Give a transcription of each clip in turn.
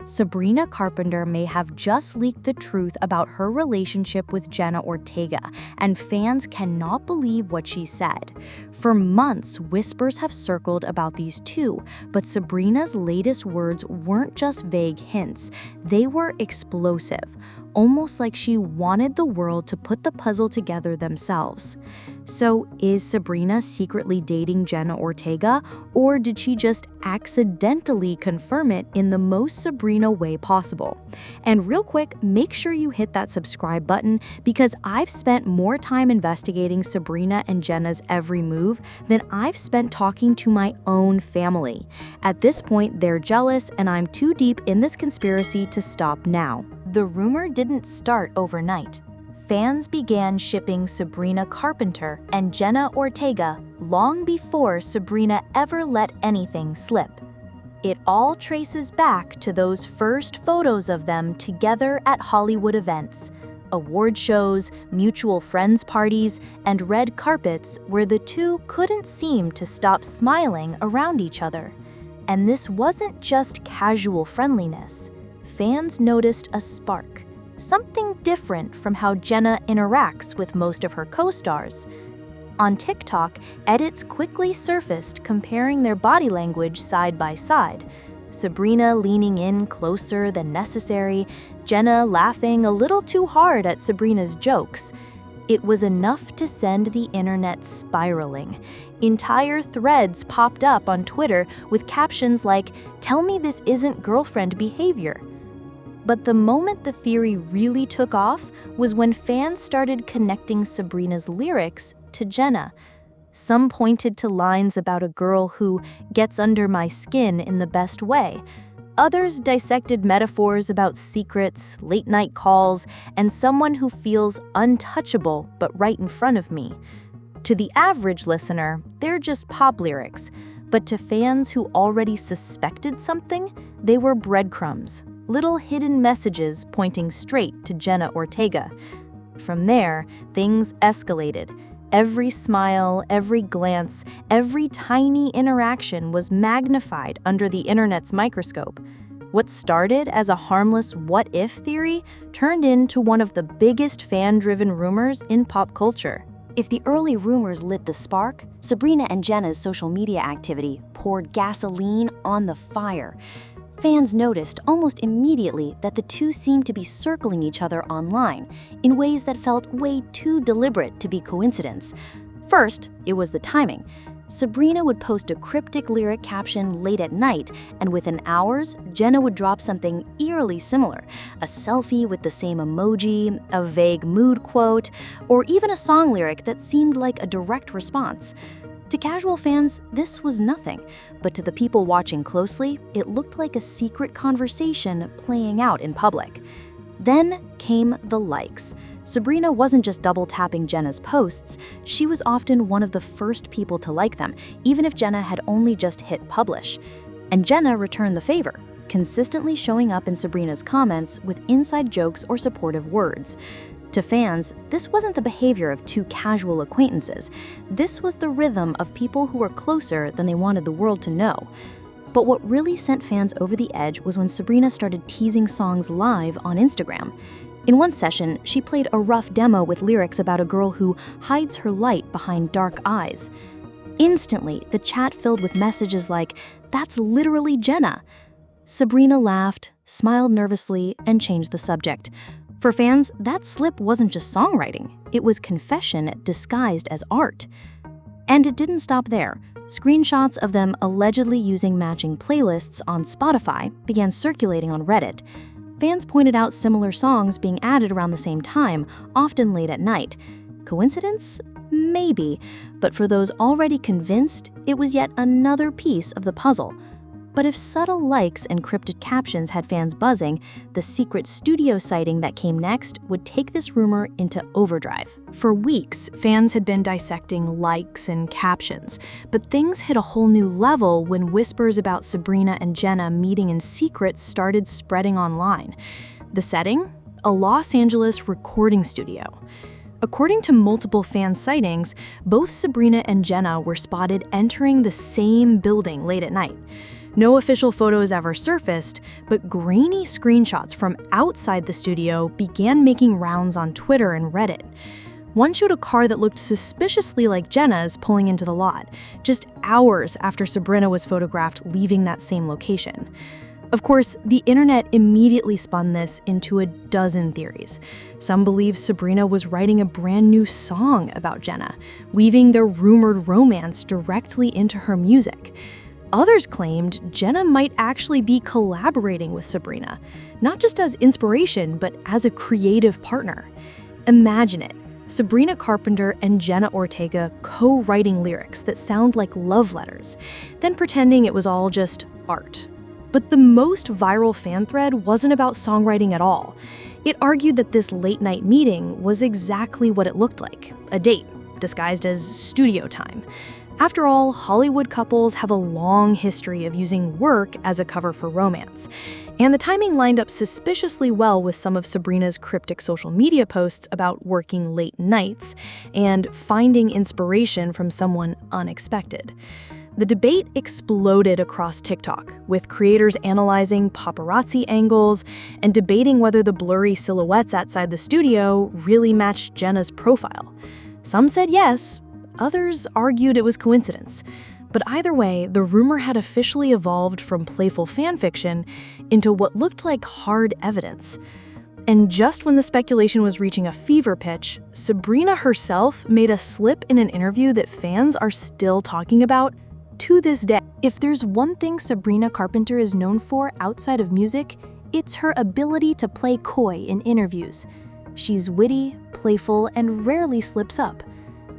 Sabrina Carpenter may have just leaked the truth about her relationship with Jenna Ortega, and fans cannot believe what she said. For months, whispers have circled about these two, but Sabrina's latest words weren't just vague hints. They were explosive, almost like she wanted the world to put the puzzle together themselves. So, is Sabrina secretly dating Jenna Ortega, or did she just accidentally confirm it in the most Sabrina way possible? And real quick, make sure you hit that subscribe button, because I've spent more time investigating Sabrina and Jenna's every move than I've spent talking to my own family. At this point, they're jealous, and I'm too deep in this conspiracy to stop now. The rumor didn't start overnight. Fans began shipping Sabrina Carpenter and Jenna Ortega long before Sabrina ever let anything slip. It all traces back to those first photos of them together at Hollywood events, award shows, mutual friends parties, and red carpets where the two couldn't seem to stop smiling around each other. And this wasn't just casual friendliness. Fans noticed a spark, something different from how Jenna interacts with most of her co-stars. On TikTok, edits quickly surfaced comparing their body language side by side. Sabrina leaning in closer than necessary, Jenna laughing a little too hard at Sabrina's jokes. It was enough to send the internet spiraling. Entire threads popped up on Twitter with captions like, "Tell me this isn't girlfriend behavior." But the moment the theory really took off was when fans started connecting Sabrina's lyrics to Jenna. Some pointed to lines about a girl who gets under my skin in the best way. Others dissected metaphors about secrets, late-night calls, and someone who feels untouchable but right in front of me. To the average listener, they're just pop lyrics. But to fans who already suspected something, they were breadcrumbs. Little hidden messages pointing straight to Jenna Ortega. From there, things escalated. Every smile, every glance, every tiny interaction was magnified under the internet's microscope. What started as a harmless what-if theory turned into one of the biggest fan-driven rumors in pop culture. If the early rumors lit the spark, Sabrina and Jenna's social media activity poured gasoline on the fire. Fans noticed almost immediately that the two seemed to be circling each other online in ways that felt way too deliberate to be coincidence. First, it was the timing. Sabrina would post a cryptic lyric caption late at night, and within hours, Jenna would drop something eerily similar, a selfie with the same emoji, a vague mood quote, or even a song lyric that seemed like a direct response. To casual fans, this was nothing, but to the people watching closely, it looked like a secret conversation playing out in public. Then came the likes. Sabrina wasn't just double-tapping Jenna's posts, she was often one of the first people to like them, even if Jenna had only just hit publish. And Jenna returned the favor, consistently showing up in Sabrina's comments with inside jokes or supportive words. To fans, this wasn't the behavior of two casual acquaintances. This was the rhythm of people who were closer than they wanted the world to know. But what really sent fans over the edge was when Sabrina started teasing songs live on Instagram. In one session, she played a rough demo with lyrics about a girl who hides her light behind dark eyes. Instantly, the chat filled with messages like, "That's literally Jenna." Sabrina laughed, smiled nervously, and changed the subject. For fans, that slip wasn't just songwriting, it was confession disguised as art. And it didn't stop there. Screenshots of them allegedly using matching playlists on Spotify began circulating on Reddit. Fans pointed out similar songs being added around the same time, often late at night. Coincidence? Maybe, but for those already convinced, it was yet another piece of the puzzle. But if subtle likes and cryptic captions had fans buzzing, the secret studio sighting that came next would take this rumor into overdrive. For weeks, fans had been dissecting likes and captions, but things hit a whole new level when whispers about Sabrina and Jenna meeting in secret started spreading online. The setting? A Los Angeles recording studio. According to multiple fan sightings, both Sabrina and Jenna were spotted entering the same building late at night. No official photos ever surfaced, but grainy screenshots from outside the studio began making rounds on Twitter and Reddit. One showed a car that looked suspiciously like Jenna's pulling into the lot, just hours after Sabrina was photographed leaving that same location. Of course, the internet immediately spun this into a dozen theories. Some believe Sabrina was writing a brand new song about Jenna, weaving their rumored romance directly into her music. Others claimed Jenna might actually be collaborating with Sabrina, not just as inspiration, but as a creative partner. Imagine it. Sabrina Carpenter and Jenna Ortega co-writing lyrics that sound like love letters, then pretending it was all just art. But the most viral fan thread wasn't about songwriting at all. It argued that this late-night meeting was exactly what it looked like, a date, disguised as studio time. After all, Hollywood couples have a long history of using work as a cover for romance. And the timing lined up suspiciously well with some of Sabrina's cryptic social media posts about working late nights and finding inspiration from someone unexpected. The debate exploded across TikTok, with creators analyzing paparazzi angles and debating whether the blurry silhouettes outside the studio really matched Jenna's profile. Some said yes, others argued it was coincidence. But either way, the rumor had officially evolved from playful fanfiction into what looked like hard evidence. And just when the speculation was reaching a fever pitch, Sabrina herself made a slip in an interview that fans are still talking about to this day. If there's one thing Sabrina Carpenter is known for outside of music, it's her ability to play coy in interviews. She's witty, playful, and rarely slips up.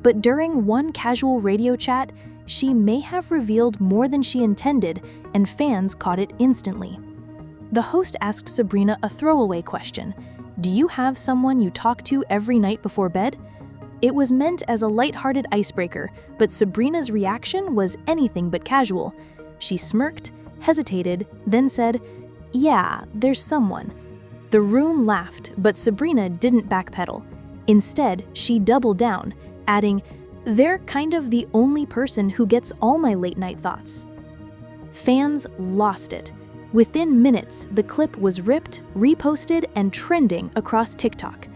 But during one casual radio chat, she may have revealed more than she intended, and fans caught it instantly. The host asked Sabrina a throwaway question: "Do you have someone you talk to every night before bed?" It was meant as a lighthearted icebreaker, but Sabrina's reaction was anything but casual. She smirked, hesitated, then said, "Yeah, there's someone." The room laughed, but Sabrina didn't backpedal. Instead, she doubled down, adding, "They're kind of the only person who gets all my late-night thoughts." Fans lost it. Within minutes, the clip was ripped, reposted, and trending across TikTok.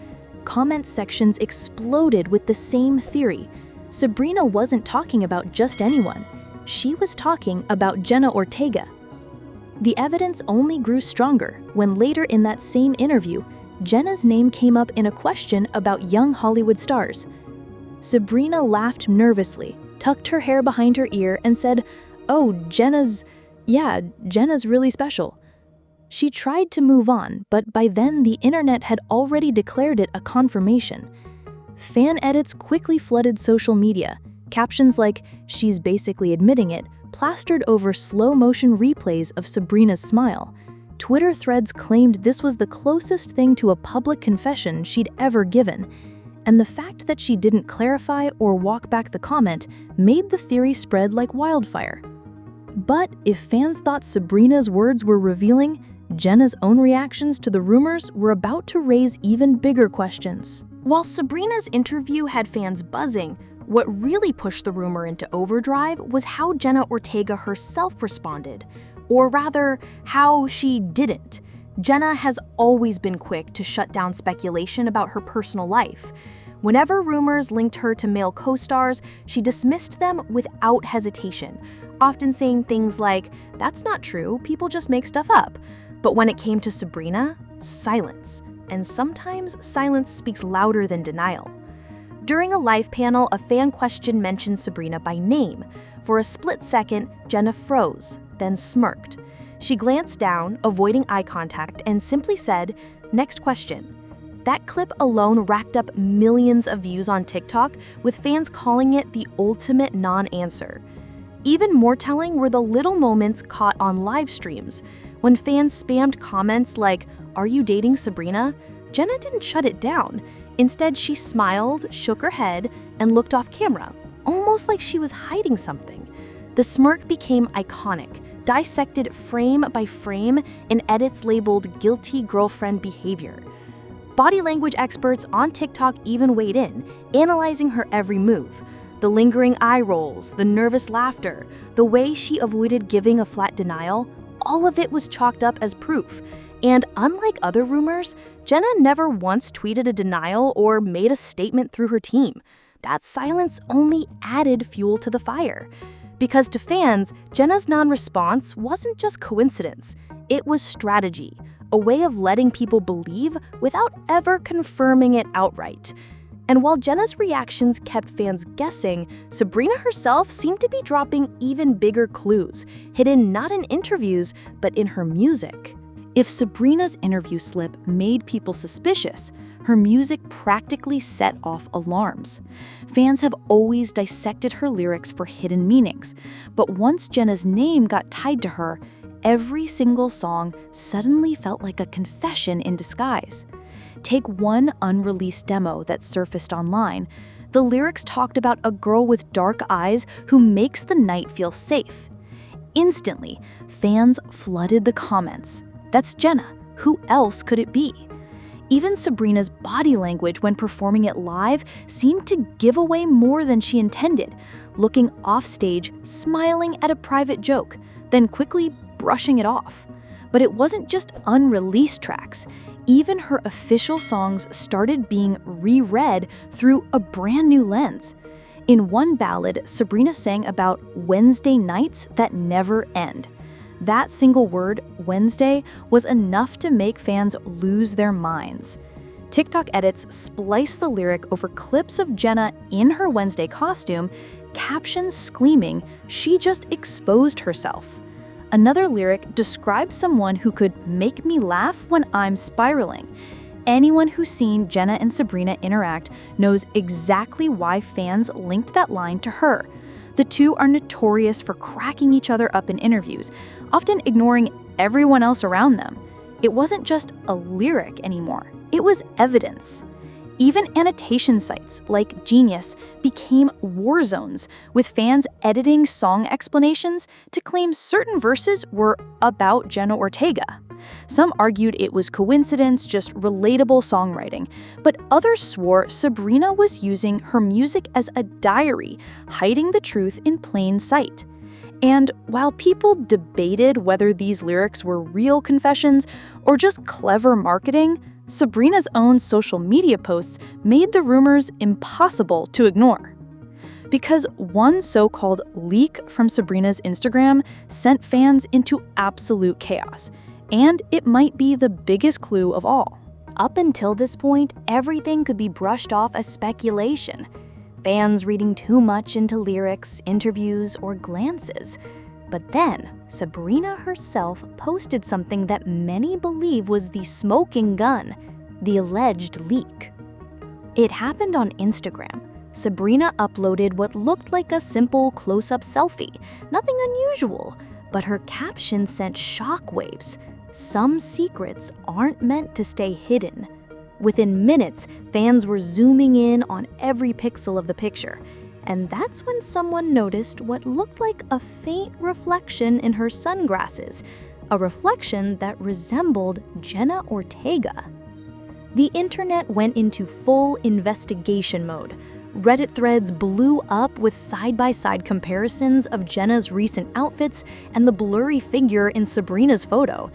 Comment sections exploded with the same theory. Sabrina wasn't talking about just anyone. She was talking about Jenna Ortega. The evidence only grew stronger when later in that same interview, Jenna's name came up in a question about young Hollywood stars. Sabrina laughed nervously, tucked her hair behind her ear, and said, "Oh, Jenna's really special." She tried to move on, but by then the internet had already declared it a confirmation. Fan edits quickly flooded social media. Captions like, "She's basically admitting it," plastered over slow-motion replays of Sabrina's smile. Twitter threads claimed this was the closest thing to a public confession she'd ever given. And the fact that she didn't clarify or walk back the comment made the theory spread like wildfire. But if fans thought Sabrina's words were revealing, Jenna's own reactions to the rumors were about to raise even bigger questions. While Sabrina's interview had fans buzzing, what really pushed the rumor into overdrive was how Jenna Ortega herself responded, or rather, how she didn't. Jenna has always been quick to shut down speculation about her personal life. Whenever rumors linked her to male co-stars, she dismissed them without hesitation, often saying things like, "That's not true, people just make stuff up." But when it came to Sabrina, silence. And sometimes silence speaks louder than denial. During a live panel, a fan question mentioned Sabrina by name. For a split second, Jenna froze, then smirked. She glanced down, avoiding eye contact, and simply said, "Next question." That clip alone racked up millions of views on TikTok, with fans calling it the ultimate non-answer. Even more telling were the little moments caught on live streams. When fans spammed comments like, "Are you dating Sabrina?" Jenna didn't shut it down. Instead, she smiled, shook her head, and looked off camera, almost like she was hiding something. The smirk became iconic, dissected frame by frame in edits labeled "guilty girlfriend behavior." Body language experts on TikTok even weighed in, analyzing her every move. The lingering eye rolls, the nervous laughter, the way she avoided giving a flat denial, all of it was chalked up as proof. And unlike other rumors, Jenna never once tweeted a denial or made a statement through her team. That silence only added fuel to the fire. Because to fans, Jenna's non-response wasn't just coincidence. It was strategy, a way of letting people believe without ever confirming it outright. And while Jenna's reactions kept fans guessing, Sabrina herself seemed to be dropping even bigger clues, hidden not in interviews, but in her music. If Sabrina's interview slip made people suspicious, her music practically set off alarms. Fans have always dissected her lyrics for hidden meanings, but once Jenna's name got tied to her, every single song suddenly felt like a confession in disguise. Take one unreleased demo that surfaced online. The lyrics talked about a girl with dark eyes who makes the night feel safe. Instantly, fans flooded the comments. That's Jenna. Who else could it be? Even Sabrina's body language when performing it live seemed to give away more than she intended, looking offstage, smiling at a private joke, then quickly brushing it off. But it wasn't just unreleased tracks. Even her official songs started being reread through a brand new lens. In one ballad, Sabrina sang about Wednesday nights that never end. That single word, Wednesday, was enough to make fans lose their minds. TikTok edits spliced the lyric over clips of Jenna in her Wednesday costume, captions screaming, "She just exposed herself." Another lyric describes someone who could make me laugh when I'm spiraling. Anyone who's seen Jenna and Sabrina interact knows exactly why fans linked that line to her. The two are notorious for cracking each other up in interviews, often ignoring everyone else around them. It wasn't just a lyric anymore, it was evidence. Even annotation sites like Genius became war zones, with fans editing song explanations to claim certain verses were about Jenna Ortega. Some argued it was coincidence, just relatable songwriting, but others swore Sabrina was using her music as a diary, hiding the truth in plain sight. And while people debated whether these lyrics were real confessions or just clever marketing, Sabrina's own social media posts made the rumors impossible to ignore. Because one so-called leak from Sabrina's Instagram sent fans into absolute chaos. And it might be the biggest clue of all. Up until this point, everything could be brushed off as speculation. Fans reading too much into lyrics, interviews, or glances. But then, Sabrina herself posted something that many believe was the smoking gun, the alleged leak. It happened on Instagram. Sabrina uploaded what looked like a simple close-up selfie, nothing unusual, but her caption sent shockwaves. Some secrets aren't meant to stay hidden. Within minutes, fans were zooming in on every pixel of the picture. And that's when someone noticed what looked like a faint reflection in her sunglasses, a reflection that resembled Jenna Ortega. The internet went into full investigation mode. Reddit threads blew up with side-by-side comparisons of Jenna's recent outfits and the blurry figure in Sabrina's photo.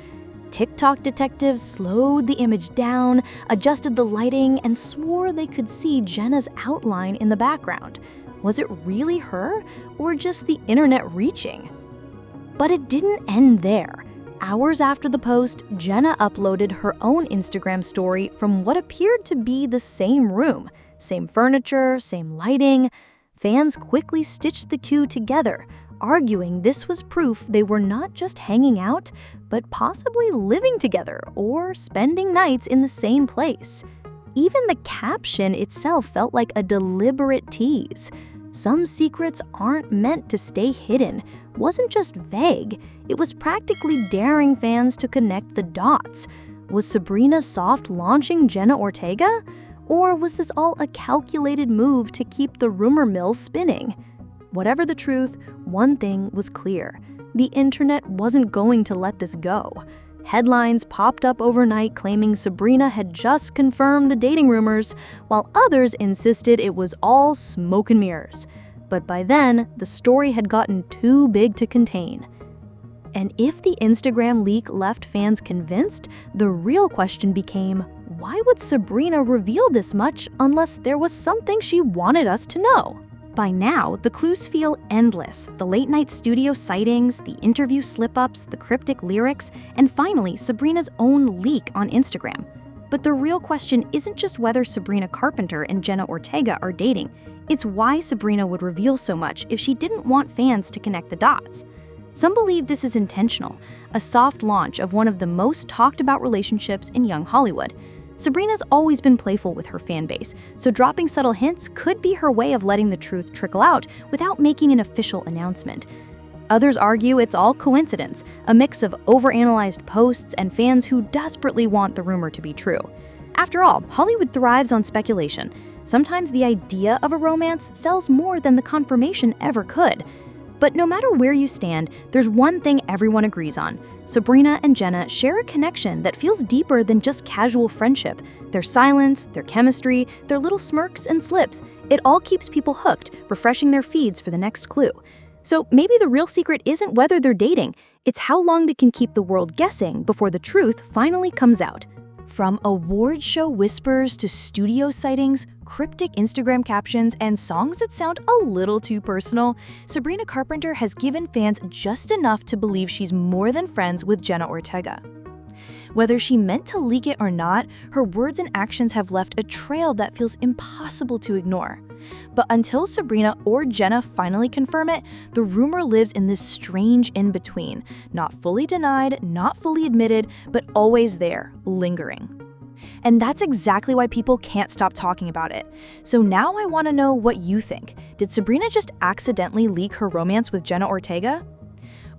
TikTok detectives slowed the image down, adjusted the lighting, and swore they could see Jenna's outline in the background. Was it really her, or just the internet reaching? But it didn't end there. Hours after the post, Jenna uploaded her own Instagram story from what appeared to be the same room. Same furniture, same lighting. Fans quickly stitched the two together, arguing this was proof they were not just hanging out, but possibly living together or spending nights in the same place. Even the caption itself felt like a deliberate tease. Some secrets aren't meant to stay hidden wasn't just vague, it was practically daring fans to connect the dots. Was Sabrina soft launching Jenna Ortega? Or was this all a calculated move to keep the rumor mill spinning? Whatever the truth, one thing was clear. The internet wasn't going to let this go. Headlines popped up overnight claiming Sabrina had just confirmed the dating rumors, while others insisted it was all smoke and mirrors. But by then, the story had gotten too big to contain. And if the Instagram leak left fans convinced, the real question became, why would Sabrina reveal this much unless there was something she wanted us to know? By now, the clues feel endless. The late-night studio sightings, the interview slip-ups, the cryptic lyrics, and finally, Sabrina's own leak on Instagram. But the real question isn't just whether Sabrina Carpenter and Jenna Ortega are dating. It's why Sabrina would reveal so much if she didn't want fans to connect the dots. Some believe this is intentional, a soft launch of one of the most talked about relationships in young Hollywood. Sabrina's always been playful with her fan base, so dropping subtle hints could be her way of letting the truth trickle out without making an official announcement. Others argue it's all coincidence, a mix of overanalyzed posts and fans who desperately want the rumor to be true. After all, Hollywood thrives on speculation. Sometimes the idea of a romance sells more than the confirmation ever could. But no matter where you stand, there's one thing everyone agrees on. Sabrina and Jenna share a connection that feels deeper than just casual friendship. Their silence, their chemistry, their little smirks and slips, it all keeps people hooked, refreshing their feeds for the next clue. So maybe the real secret isn't whether they're dating, it's how long they can keep the world guessing before the truth finally comes out. From award show whispers to studio sightings, cryptic Instagram captions, and songs that sound a little too personal, Sabrina Carpenter has given fans just enough to believe she's more than friends with Jenna Ortega. Whether she meant to leak it or not, her words and actions have left a trail that feels impossible to ignore. But until Sabrina or Jenna finally confirm it, the rumor lives in this strange in-between, not fully denied, not fully admitted, but always there, lingering. And that's exactly why people can't stop talking about it. So now I want to know what you think. Did Sabrina just accidentally leak her romance with Jenna Ortega?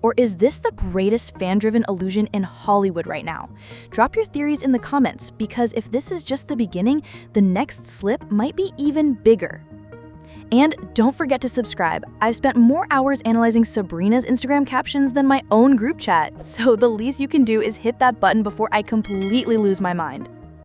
Or is this the greatest fan-driven illusion in Hollywood right now? Drop your theories in the comments, because if this is just the beginning, the next slip might be even bigger. And don't forget to subscribe. I've spent more hours analyzing Sabrina's Instagram captions than my own group chat, so the least you can do is hit that button before I completely lose my mind.